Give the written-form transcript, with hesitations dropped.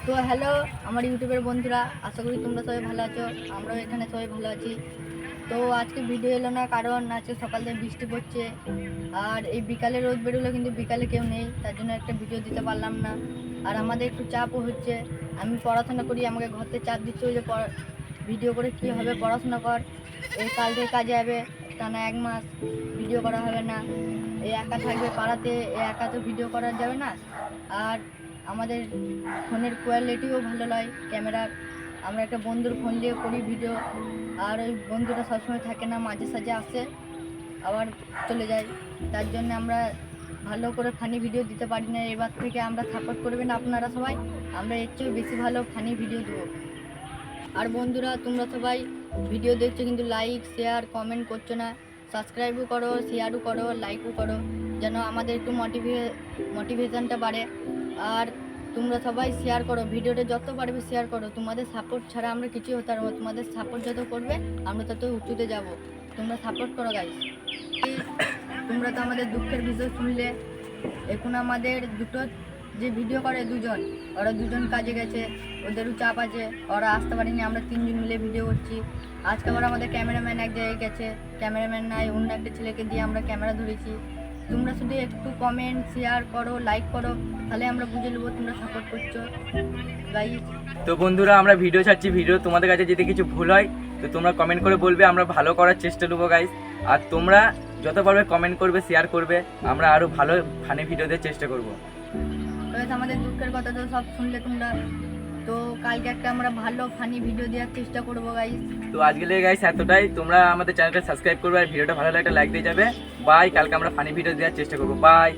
তো হ্যালো আমার ইউটিউবের বন্ধুরা, আশা করি তোমরা সবাই ভালো আছো। আমরাও এখানে সবাই ভালো আছি। তো আজকে ভিডিও এলো না কারণ আজকে সকাল থেকে বৃষ্টি পড়ছে, আর এই বিকালে রোদ বেরোলো কিন্তু বিকালে কেউ নেই, তার জন্য একটা ভিডিও দিতে পারলাম না। আর আমাদের একটু চাপও হচ্ছে, আমি পড়াশোনা করি, আমাকে ঘর থেকে চাপ দিচ্ছে যে ভিডিও করে কী হবে, পড়াশোনা কর, এই কাল থেকে কাজে যাবে, টানা 1 মাস ভিডিও করা হবে না, এই একা থাকবে পাড়াতে, একা তো ভিডিও করা যাবে না। আর আমাদের ফোনের কোয়ালিটিও ভালো নয় ক্যামেরার, আমরা একটা বন্ধুর ফোন দিয়ে করি ভিডিও, আর ওই বন্ধুটা সবসময় থাকে না, মাঝে সাঝে আসে আবার চলে যায়, তার জন্য আমরা ভালো করে ফানি ভিডিও দিতে পারি না। এবার থেকে আমরা সাপোর্ট করবেন আপনারা সবাই, আমরা এর চেয়েও বেশি ভালো ফানি ভিডিও দেবো। আর বন্ধুরা তোমরা সবাই ভিডিও দেখছো কিন্তু লাইক শেয়ার কমেন্ট করছো না, সাবস্ক্রাইবও করো, শেয়ারও করো, লাইকও করো, যেন আমাদের একটু মোটিভেশনটা বাড়ে। আর তোমরা সবাই শেয়ার করো, ভিডিওটা যত পারবে শেয়ার করো, তোমাদের সাপোর্ট ছাড়া আমরা কিছুই হতে পারবো না, তোমাদের সাপোর্ট যত করবে আমরা তত উঁচুতে যাব, তোমরা সাপোর্ট করো গাইস। তোমরা তো আমাদের দুঃখের বিষয় শুনলে, এখন আমাদের দুটো যে ভিডিও করে দুজন, ওরা দুজন কাজে গেছে, ওদেরও চাপ আছে, ওরা আসতে পারেনি, আমরা 3জন মিলে ভিডিও করছি। আজকে আবার আমাদের ক্যামেরাম্যান এক জায়গায় গেছে, ক্যামেরাম্যান নাই, অন্য একটা ছেলেকে দিয়ে আমরা ক্যামেরা ধরেছি। তোমরা শুধু একটু কমেন্ট শেয়ার করো, লাইক করো, তাহলে আমরা বুঝে নেবো তোমরা সাপোর্ট করছো গাইস। তো বন্ধুরা, আমরা ভিডিও ছাড়ছি, ভিডিও তোমাদের কাছে যদি কিছু ভুল হয় তো তোমরা কমেন্ট করে বলবে, আমরা ভালো করার চেষ্টা নেবো গাইস। আর তোমরা যত পারবে কমেন্ট করবে, শেয়ার করবে, আমরা আরও ভালো ফানি ভিডিও দেওয়ার চেষ্টা করব। আমাদের দুঃখের কথা তো সব শুনলে তোমরা, তো কালকে একটা আমরা ভালো ফানি ভিডিও দেওয়ার চেষ্টা করবো গাইস। তো আজকে লেগে গাইস এতটাই, তোমরা আমাদের চ্যানেলটা সাবস্ক্রাইব করবে আর ভিডিওটা ভালো লাগলে লাইক দিয়ে যাবে। বাই, কালকে আমরা ফানি ভিডিও দেওয়ার চেষ্টা করবো। বাই।